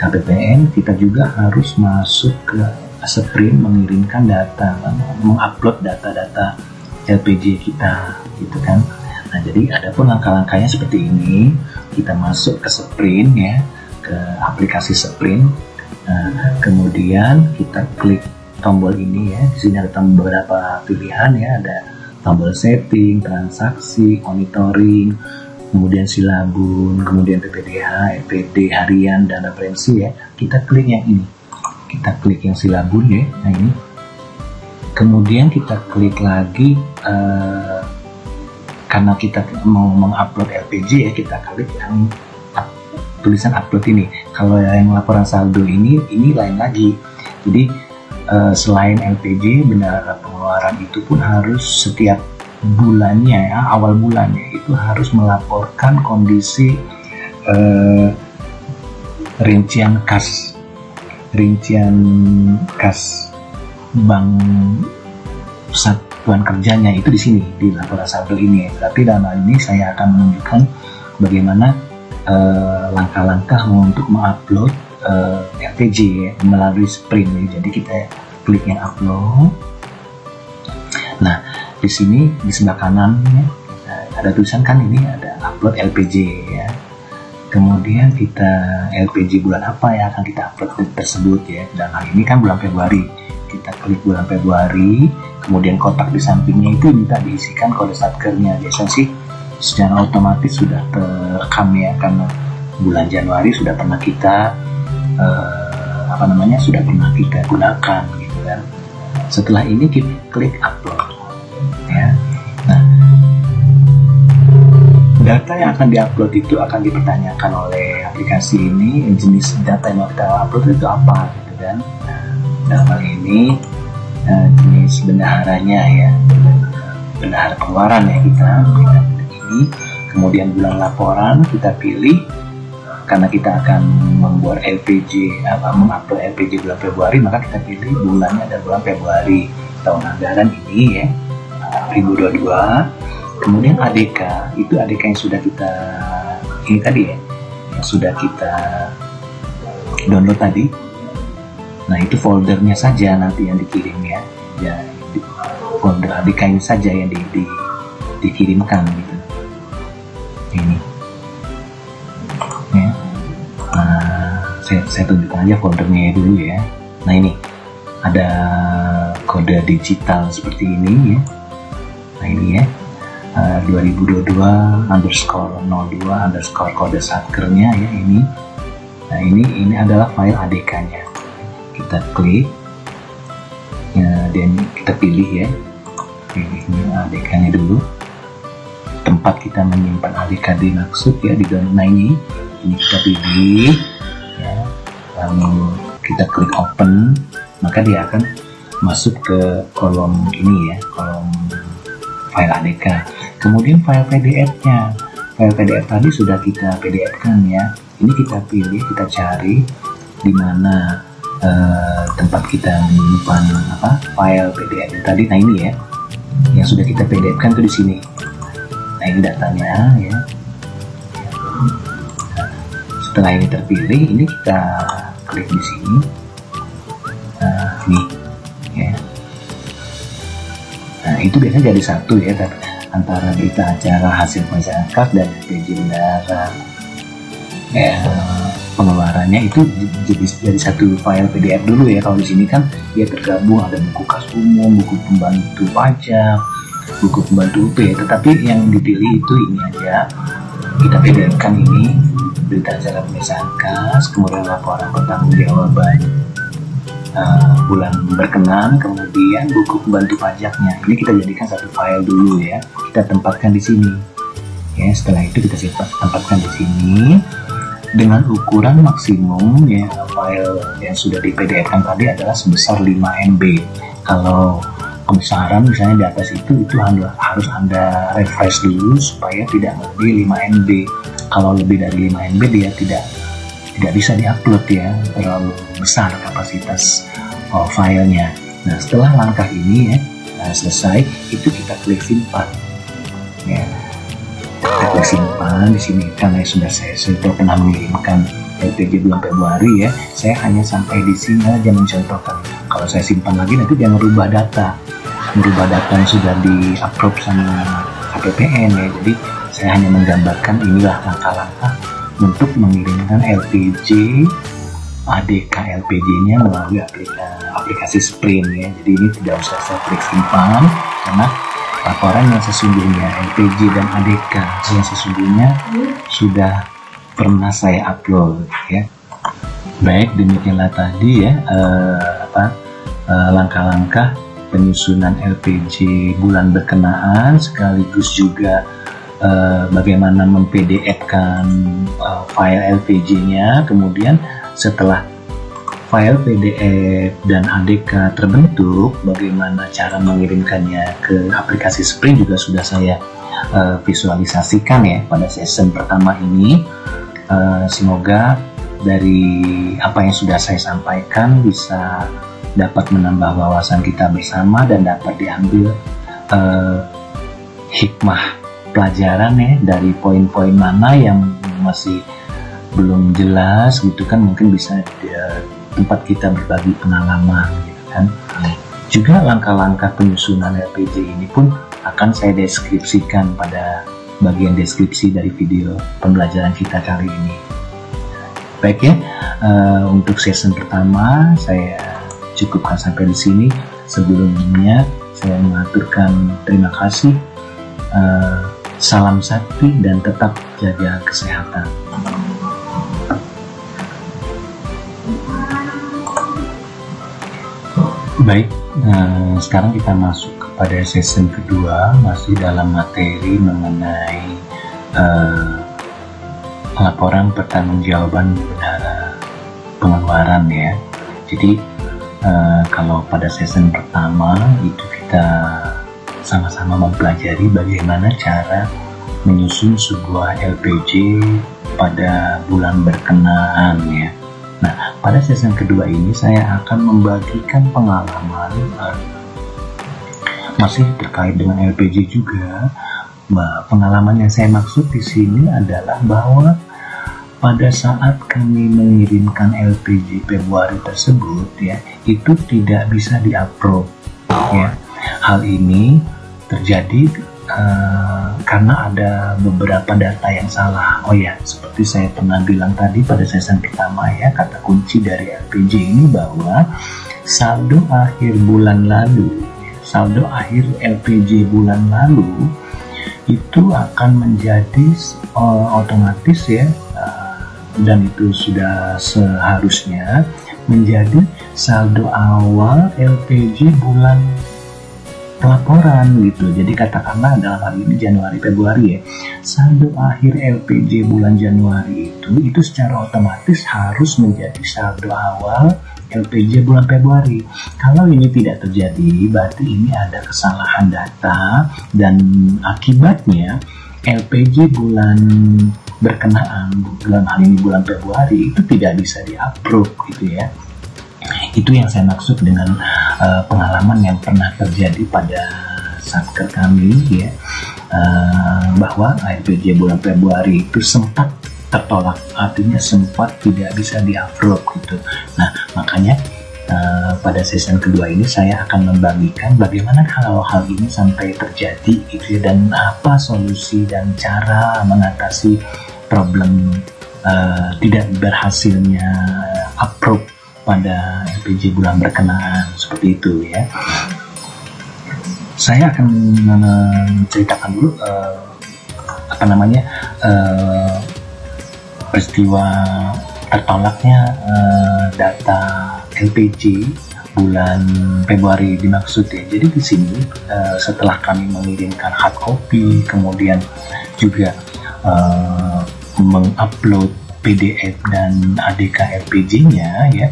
A: KPPN, kita juga harus masuk ke Sprint mengirimkan data, mengupload data-data LPJ kita gitu kan. Nah, jadi ada pun langkah-langkahnya seperti ini. Kita masuk ke Sprint ya, ke aplikasi Sprint. Nah, kemudian kita klik tombol ini ya. Di sini ada beberapa pilihan ya, ada tombol setting, transaksi, monitoring, kemudian silabun, kemudian PPDH, EPD harian, dan referensi ya. Kita klik yang ini. Kita klik yang silabun ya. Nah, ini. Kemudian kita klik lagi karena kita mau mengupload LPJ ya, kita klik yang tulisan upload ini. Kalau yang laporan saldo ini lain lagi. Jadi selain LPJ, bendahara pengeluaran itu pun harus setiap bulannya ya, awal bulannya itu harus melaporkan kondisi rincian kas bank satuan kerjanya itu di sini di Laborasabel ini. Tapi dalam hal ini saya akan menunjukkan bagaimana langkah-langkah untuk mengupload LPG ya, melalui Sprint ya. Jadi kita klik yang upload. Nah, di sini di sebelah kanan ya, ada tulisan kan ini ada upload LPG ya. Kemudian kita LPG bulan apa yang akan kita upload tersebut ya. Dan hal ini kan bulan Februari. Kita klik bulan Februari, kemudian kotak di sampingnya itu minta diisikan kode satkernya. Biasanya sih secara otomatis sudah terekam ya, karena bulan Januari sudah pernah kita sudah pernah kita gunakan gitu kan. Setelah ini kita klik upload ya. Nah, data yang akan diupload itu akan dipertanyakan oleh aplikasi ini, jenis data yang mau kita upload itu apa gitu kan. Nah, dalam hal ini jenis bendaharanya ya, bendahara pengeluaran ya, kita ini. Kemudian bulan laporan kita pilih, karena kita akan membuat LPG mengupload LPG bulan Februari, maka kita pilih bulannya ada bulan Februari tahun anggaran ini ya, 2022. Kemudian ADK itu ADK yang sudah kita ini tadi ya, yang sudah kita download tadi. Nah, itu foldernya saja nanti yang dikirim ya, folder ADK ini saja yang dikirimkan gitu. Ini ya. Nah, saya tunjukkan aja foldernya dulu ya. Nah, ini ada kode digital seperti ini ya. Nah, ini ya, 2022_02_ kode satkernya ya ini. Nah, ini adalah file ADK-nya. Kita klik ya, dan kita pilih ya, pilihnya ADK-nya dulu, tempat kita menyimpan ADK dimaksud ya di download. Nah, ini kita pilih ya, lalu kita klik open, maka dia akan masuk ke kolom ini ya, kolom file ADK. Kemudian file PDF-nya, file PDF tadi sudah kita PDF-kan ya. Ini kita pilih, kita cari di mana tempat kita menyimpan file PDF tadi. Nah, ini ya, yang sudah kita PDF-kan tuh di sini. Nah, ini datanya ya. Setelah ini terpilih, ini kita klik di sini. Nah, ini ya. Nah, itu biasanya jadi satu ya, antara berita acara hasil masyarakat dan LPG bendahara ya, pengeluarannya itu jadi satu file PDF dulu ya. Kalau di sini kan dia tergabung, ada buku kas umum, buku pembantu pajak, buku pembantu UP ya. Tetapi yang dipilih itu ini aja, kita PDF-kan ini berita acara pemeriksaan kas, kemudian laporan pertanggungjawaban bulan berkenan, kemudian buku pembantu pajaknya. Ini kita jadikan satu file dulu ya, kita tempatkan di sini ya. Setelah itu kita tempatkan di sini dengan ukuran maksimum ya, file yang sudah di PDF-kan tadi adalah sebesar 5 MB. Kalau pembesaran misalnya di atas itu harus Anda refresh dulu supaya tidak melebihi 5 MB. Kalau lebih dari 5 MB dia tidak bisa diupload ya, terlalu besar kapasitas filenya. Nah, setelah langkah ini ya selesai, itu kita klik simpan ya. Kita klik simpan di sini, karena saya sudah pernah mengirimkan LPG bulan Februari ya, saya hanya sampai di sini aja mencontohkan. Kalau saya simpan lagi nanti dia merubah data yang sudah di-upload sama KPPN ya. Jadi saya hanya menggambarkan inilah langkah-langkah untuk mengirimkan LPG ADK LPG-nya melalui aplikasi Sprint ya. Jadi ini tidak usah saya klik simpan, karena laporan yang sesungguhnya LPG dan ADK yang sesungguhnya sudah pernah saya upload ya. Baik, demikianlah tadi ya langkah-langkah penyusunan LPG bulan berkenaan, sekaligus juga bagaimana mem-PDF-kan file LPG-nya. Kemudian setelah file PDF dan ADK terbentuk, bagaimana cara mengirimkannya ke aplikasi Sprint juga sudah saya visualisasikan ya pada season pertama ini. Semoga dari apa yang sudah saya sampaikan bisa dapat menambah wawasan kita bersama dan dapat diambil hikmah pelajaran ya dari poin-poin mana yang masih belum jelas gitu kan, mungkin bisa tempat kita berbagi pengalaman gitu kan. Juga langkah-langkah penyusunan LPJ ini pun akan saya deskripsikan pada bagian deskripsi dari video pembelajaran kita kali ini. Baik ya, untuk season pertama saya cukupkan sampai di sini. Sebelumnya saya mengaturkan terima kasih. Salam sakti dan tetap jaga kesehatan. Baik, sekarang kita masuk kepada season kedua, masih dalam materi mengenai laporan pertanggungjawaban bendahara pengeluaran ya. Jadi kalau pada season pertama itu kita sama-sama mempelajari bagaimana cara menyusun sebuah LPJ pada bulan berkenaan ya. Nah, pada season kedua ini saya akan membagikan pengalaman masih terkait dengan LPJ juga. Pengalaman yang saya maksud di sini adalah bahwa pada saat kami mengirimkan LPJ Februari tersebut ya, itu tidak bisa di-upload ya. Hal ini terjadi karena ada beberapa data yang salah. Oh ya, seperti saya pernah bilang tadi pada season pertama ya, kata kunci dari LPJ ini bahwa saldo akhir bulan lalu, saldo akhir LPJ bulan lalu itu akan menjadi otomatis ya, dan itu sudah seharusnya menjadi saldo awal LPJ bulan pelaporan gitu. Jadi katakanlah dalam hal ini Januari Februari ya, saldo akhir LPJ bulan Januari itu secara otomatis harus menjadi saldo awal LPJ bulan Februari. Kalau ini tidak terjadi, berarti ini ada kesalahan data dan akibatnya LPJ bulan berkenaan dalam hal ini bulan Februari itu tidak bisa di-approve gitu ya. Itu yang saya maksud dengan pengalaman yang pernah terjadi pada satker kami ya, bahwa LPJ bulan Februari itu sempat tertolak, artinya sempat tidak bisa di-approve gitu. Nah, makanya pada season kedua ini saya akan membagikan bagaimana kalau hal ini sampai terjadi gitu ya, dan apa solusi dan cara mengatasi problem tidak berhasilnya approve pada LPJ bulan berkenaan seperti itu ya. Saya akan menceritakan dulu peristiwa tertolaknya data LPJ bulan Februari dimaksud ya. Jadi di sini setelah kami mengirimkan hard copy, kemudian juga mengupload PDF dan ADK LPJ-nya ya,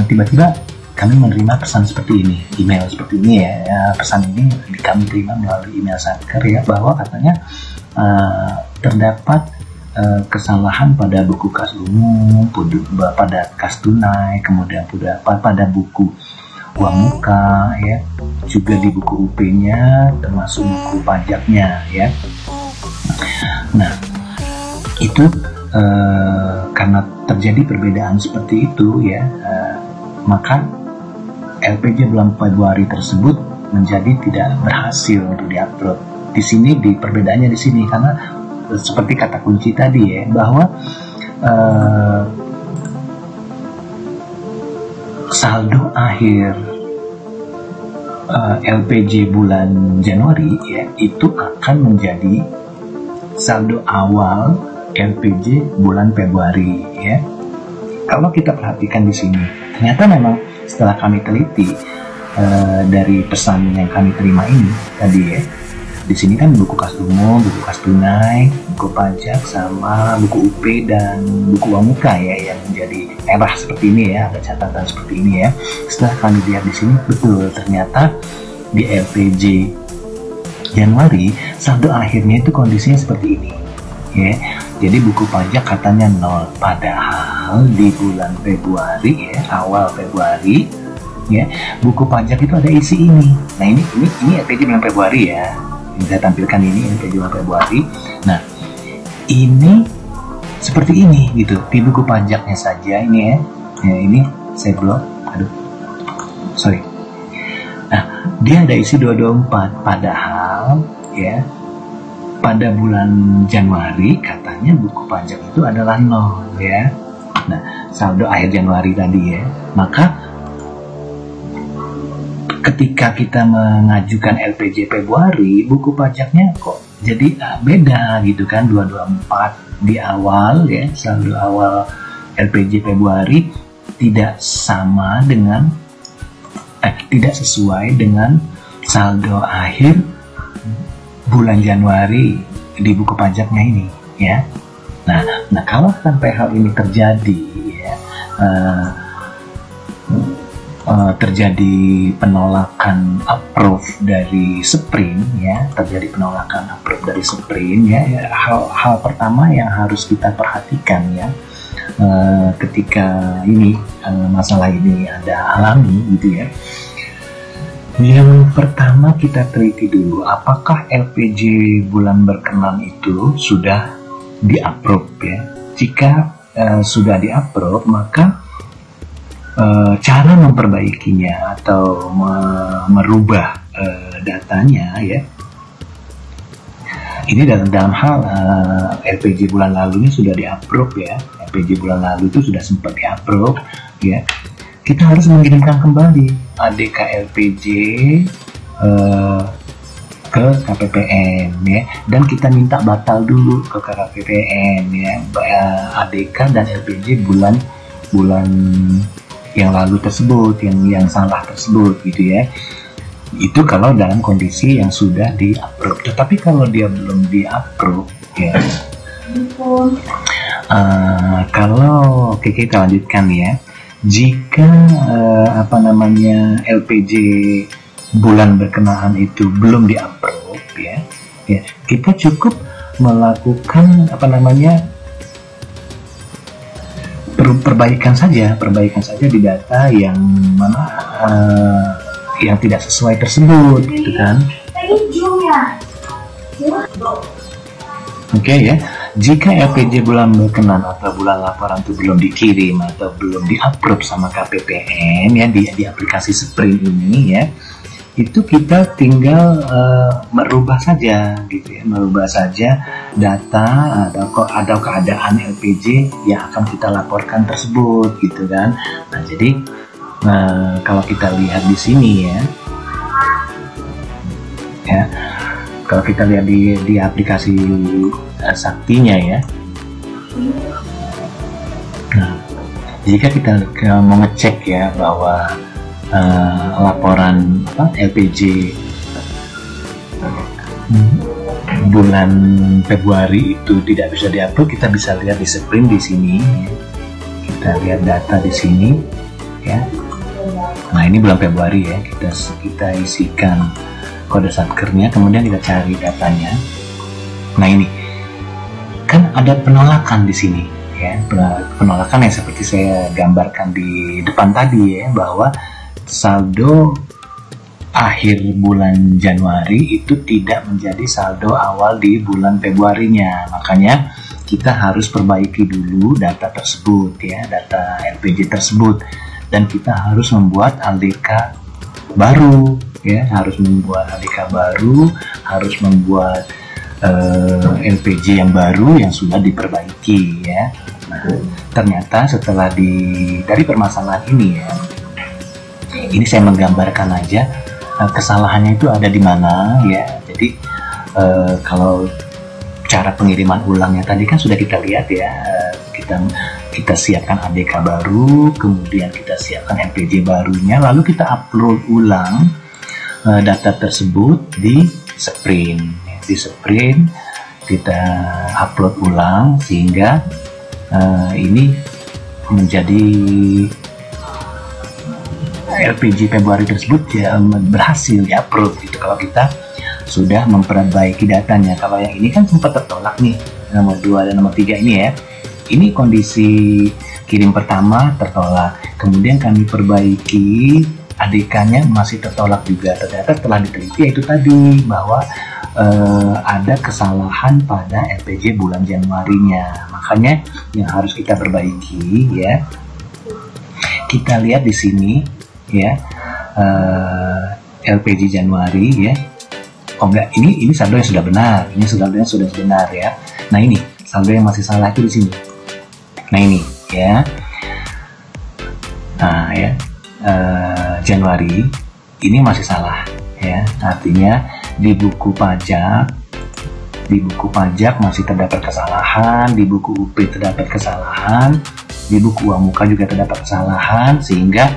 A: tiba-tiba kami menerima pesan seperti ini, email seperti ini ya. Pesan ini kami terima melalui email satker ya, bahwa katanya terdapat kesalahan pada buku kas umum, pada kas tunai, kemudian pada buku uang muka ya, juga di buku UP-nya, termasuk buku pajaknya ya. Nah, itu karena terjadi perbedaan seperti itu ya, maka LPJ bulan Februari tersebut menjadi tidak berhasil untuk diupload. Di sini perbedaannya di sini karena seperti kata kunci tadi ya, bahwa saldo akhir LPJ bulan Januari ya, itu akan menjadi saldo awal LPJ bulan Februari ya. Kalau kita perhatikan di sini, ternyata memang setelah kami teliti dari pesan yang kami terima ini tadi ya, di sini kan buku kas umum, buku kas tunai, buku pajak, sama buku UP dan buku uang muka ya, yang menjadi merah seperti ini ya, ada catatan seperti ini ya. Setelah kami lihat di sini, betul ternyata di LPJ Januari saldo akhirnya itu kondisinya seperti ini ya. Jadi buku pajak katanya 0, padahal di bulan Februari ya, awal Februari ya. Buku pajak itu ada isi ini. Nah ini LPG bulan Februari ya. Yang saya tampilkan ini LPG bulan Februari. Nah ini seperti ini gitu di buku pajaknya saja ini ya. Ya ini saya blok. Aduh, sorry. Nah dia ada isi 224, padahal ya pada bulan Januari katanya buku pajak itu adalah 0 ya. Nah saldo akhir Januari tadi ya. Maka ketika kita mengajukan LPJ Februari, buku pajaknya kok jadi beda gitu kan. 224 di awal ya, saldo awal LPJ Februari tidak sama dengan tidak sesuai dengan saldo akhir bulan Januari di buku pajaknya ini ya. Nah kalau sampai hal ini terjadi ya, terjadi penolakan approve dari Sprint ya, terjadi penolakan approve dari Sprint ya, hal pertama yang harus kita perhatikan ya, ketika ini masalah ini ada alami gitu ya. Yang pertama kita teliti dulu apakah LPJ bulan berkenan itu sudah di-approve ya. Jika sudah di-approve, maka cara memperbaikinya atau merubah datanya ya. Ini dalam hal LPJ bulan lalu ini sudah di-approve ya. LPJ bulan lalu itu sudah sempat di-approve ya. Kita harus mengirimkan kembali ADK LPJ ke KPPN ya, dan kita minta batal dulu ke KPPN ya, ADK dan LPJ bulan yang lalu tersebut, yang salah tersebut gitu ya. Itu kalau dalam kondisi yang sudah di-approve. Tetapi kalau dia belum di-approve ya, kalau kita lanjutkan ya. Jika LPJ bulan berkenaan itu belum di-approve ya, kita cukup melakukan perbaikan saja di data yang mana yang tidak sesuai tersebut gitu kan. Oke ya. Jika LPJ bulan berkenan atau bulan laporan itu belum dikirim atau belum di-approve sama KPPN ya di aplikasi Sprint ini ya, itu kita tinggal merubah saja gitu ya, merubah saja data atau keadaan LPJ yang akan kita laporkan tersebut gitu kan. Nah jadi kalau kita lihat di sini ya, kalau kita lihat di aplikasi Saktinya ya. Nah, jika kita mau ngecek ya bahwa laporan LPJ bulan Februari itu tidak bisa di-upload, kita bisa lihat di Sprint di sini. Kita lihat data di sini ya. Nah, ini bulan Februari ya. Kita isikan kode satkernya, kemudian kita cari datanya. Nah, ini kan ada penolakan di sini ya, penolakan yang seperti saya gambarkan di depan tadi ya, bahwa saldo akhir bulan Januari itu tidak menjadi saldo awal di bulan Februarinya. Makanya kita harus perbaiki dulu data tersebut ya, data LPJ tersebut, dan kita harus membuat ALDK baru ya, harus membuat LPJ yang baru yang sudah diperbaiki ya. Nah, ternyata setelah dari permasalahan ini ya, ini saya menggambarkan aja kesalahannya itu ada di mana ya. Jadi kalau cara pengiriman ulangnya tadi kan sudah kita lihat ya, kita siapkan ADK baru, kemudian kita siapkan LPJ barunya, lalu kita upload ulang data tersebut di Sprint. Di Sprint kita upload ulang sehingga ini menjadi LPG Februari tersebut ya berhasil di-upload gitu, kalau kita sudah memperbaiki datanya. Kalau yang ini kan sempat tertolak nih, nomor 2 dan nomor 3 ini ya. Ini kondisi kirim pertama tertolak, kemudian kami perbaiki ADK-nya masih tertolak juga. Ternyata setelah diteliti itu tadi bahwa ada kesalahan pada LPJ bulan Januarinya. Makanya yang harus kita perbaiki ya. Kita lihat di sini ya, LPJ Januari ya. Oh enggak, ini saldo yang sudah benar. Ini saldonya sudah benar ya. Nah ini saldo yang masih salah itu di sini. Nah ini ya. Nah ya, Januari ini masih salah ya. Artinya di buku pajak masih terdapat kesalahan, di buku UP terdapat kesalahan, di buku uang muka juga terdapat kesalahan, sehingga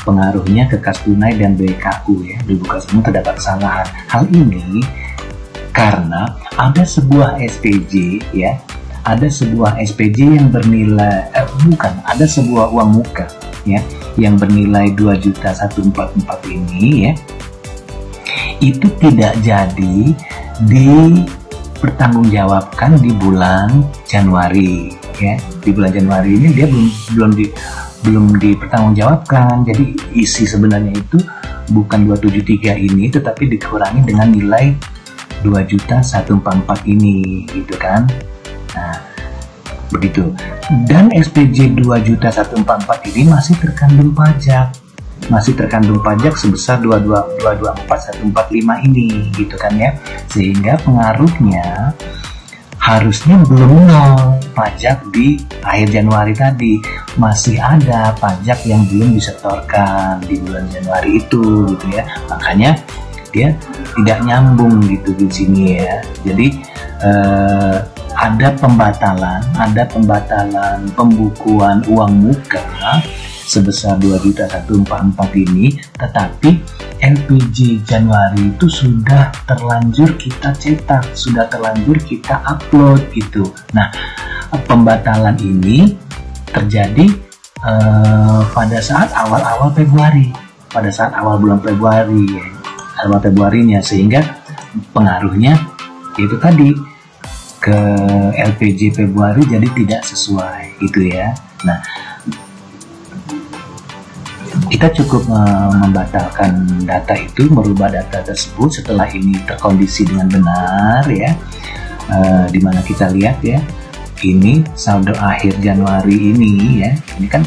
A: pengaruhnya ke kas tunai dan BKU ya, di buku semua terdapat kesalahan. Hal ini karena ada sebuah SPJ ya, ada sebuah SPJ yang bernilai ada sebuah uang muka ya yang bernilai 2.144 ini ya, itu tidak jadi dipertanggungjawabkan di bulan Januari ya. Di bulan Januari ini dia belum dipertanggungjawabkan. Jadi isi sebenarnya itu bukan 273 ini, tetapi dikurangi dengan nilai 2.144 ini gitu kan. Nah begitu. Dan SPJ 2.144 ini masih terkandung pajak sebesar 224.145 ini gitu kan ya, sehingga pengaruhnya harusnya belum nol pajak di akhir Januari tadi, masih ada pajak yang belum disetorkan di bulan Januari itu gitu ya. Makanya dia tidak nyambung gitu di sini ya. Jadi ada pembatalan pembukuan uang muka sebesar 2.144 ini, tetapi LPJ Januari itu sudah terlanjur kita cetak, sudah terlanjur kita upload gitu. Nah, pembatalan ini terjadi pada saat awal-awal Februari, pada saat awal bulan Februari, awal Februarinya, sehingga pengaruhnya itu tadi ke LPJ Februari jadi tidak sesuai gitu ya. Nah, kita cukup membatalkan data itu, merubah data tersebut setelah ini terkondisi dengan benar ya, dimana kita lihat ya, ini saldo akhir Januari ini ya, ini kan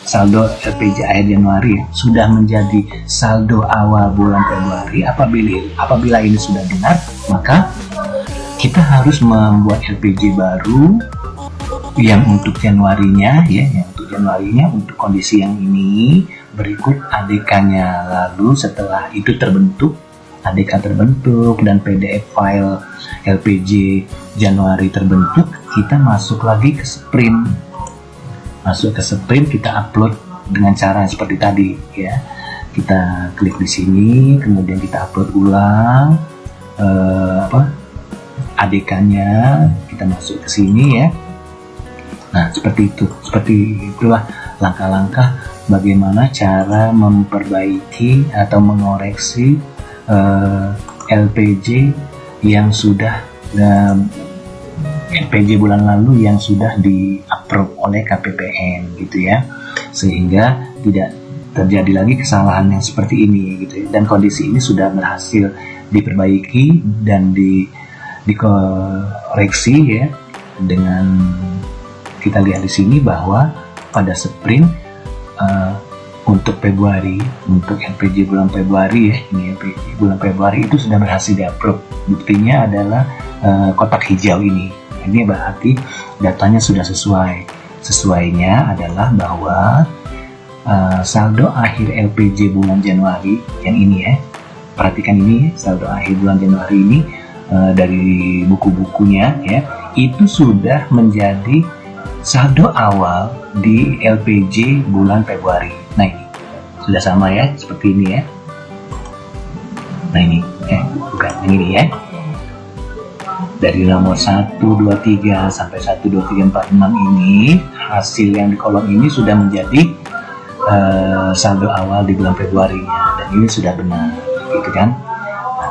A: saldo LPJ akhir Januari ya, sudah menjadi saldo awal bulan Februari. Apabila ini sudah benar, maka kita harus membuat LPJ baru yang untuk Januarinya ya, untuk kondisi yang ini, berikut ADK-nya. Lalu setelah itu terbentuk, ADK terbentuk dan PDF file LPJ Januari terbentuk, kita masuk lagi ke Sprint. Masuk ke Sprint, kita upload dengan cara seperti tadi ya. Kita klik di sini, kemudian kita upload ulang ADK-nya, kita masuk ke sini ya. Nah, seperti itulah langkah-langkah bagaimana cara memperbaiki atau mengoreksi LPJ yang sudah LPJ bulan lalu yang sudah di-approve oleh KPPN gitu ya, sehingga tidak terjadi lagi kesalahan yang seperti ini gitu ya. Dan kondisi ini sudah berhasil diperbaiki dan dikoreksi ya, dengan kita lihat di sini bahwa pada Sprint untuk Februari, untuk LPJ bulan Februari ya, ini LPJ bulan Februari itu sudah berhasil di-approve. Buktinya adalah kotak hijau ini. Ini berarti datanya sudah sesuai. Sesuainya adalah bahwa saldo akhir LPJ bulan Januari yang ini ya, perhatikan ini, saldo akhir bulan Januari ini dari buku-bukunya ya, itu sudah menjadi saldo awal di LPJ bulan Februari. Nah ini sudah sama ya, seperti ini ya. Nah ini bukan yang ini ya, dari nomor 1, 2, 3 sampai 1, 2, 3, 4, 6 ini, hasil yang di kolom ini sudah menjadi saldo awal di bulan Februarinya, dan ini sudah benar gitu kan.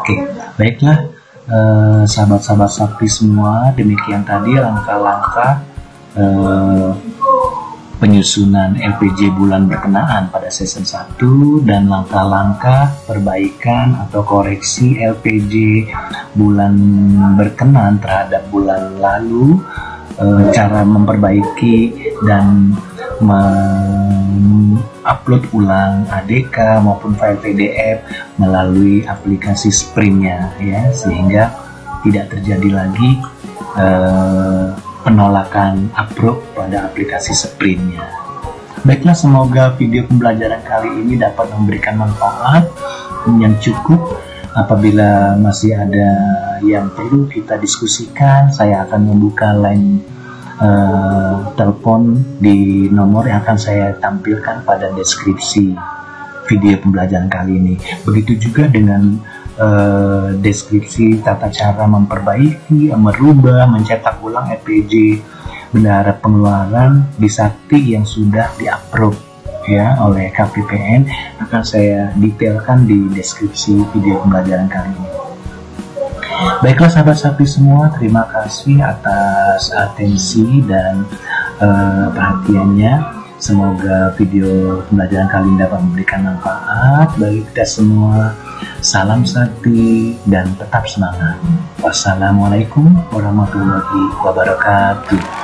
A: Oke, baiklah sahabat-sahabat sakti semua, demikian tadi langkah-langkah penyusunan LPJ bulan berkenaan pada season 1 dan langkah-langkah perbaikan atau koreksi LPJ bulan berkenan terhadap bulan lalu, cara memperbaiki dan upload ulang ADK maupun file PDF melalui aplikasi Sprintnya, ya, sehingga tidak terjadi lagi penolakan approve pada aplikasi Sprintnya. Baiklah, semoga video pembelajaran kali ini dapat memberikan manfaat yang cukup. Apabila masih ada yang perlu kita diskusikan, saya akan membuka line telepon di nomor yang akan saya tampilkan pada deskripsi video pembelajaran kali ini. Begitu juga dengan deskripsi tata cara memperbaiki, merubah, mencetak ulang LPJ bendahara pengeluaran Bisakti yang sudah di-approve, ya, oleh KPPN, akan saya detailkan di deskripsi video pembelajaran kali ini. Baiklah sahabat Sakti semua, terima kasih atas atensi dan perhatiannya. Semoga video pembelajaran kali ini dapat memberikan manfaat bagi kita semua. Salam Sakti dan tetap semangat. Wassalamualaikum warahmatullahi wabarakatuh.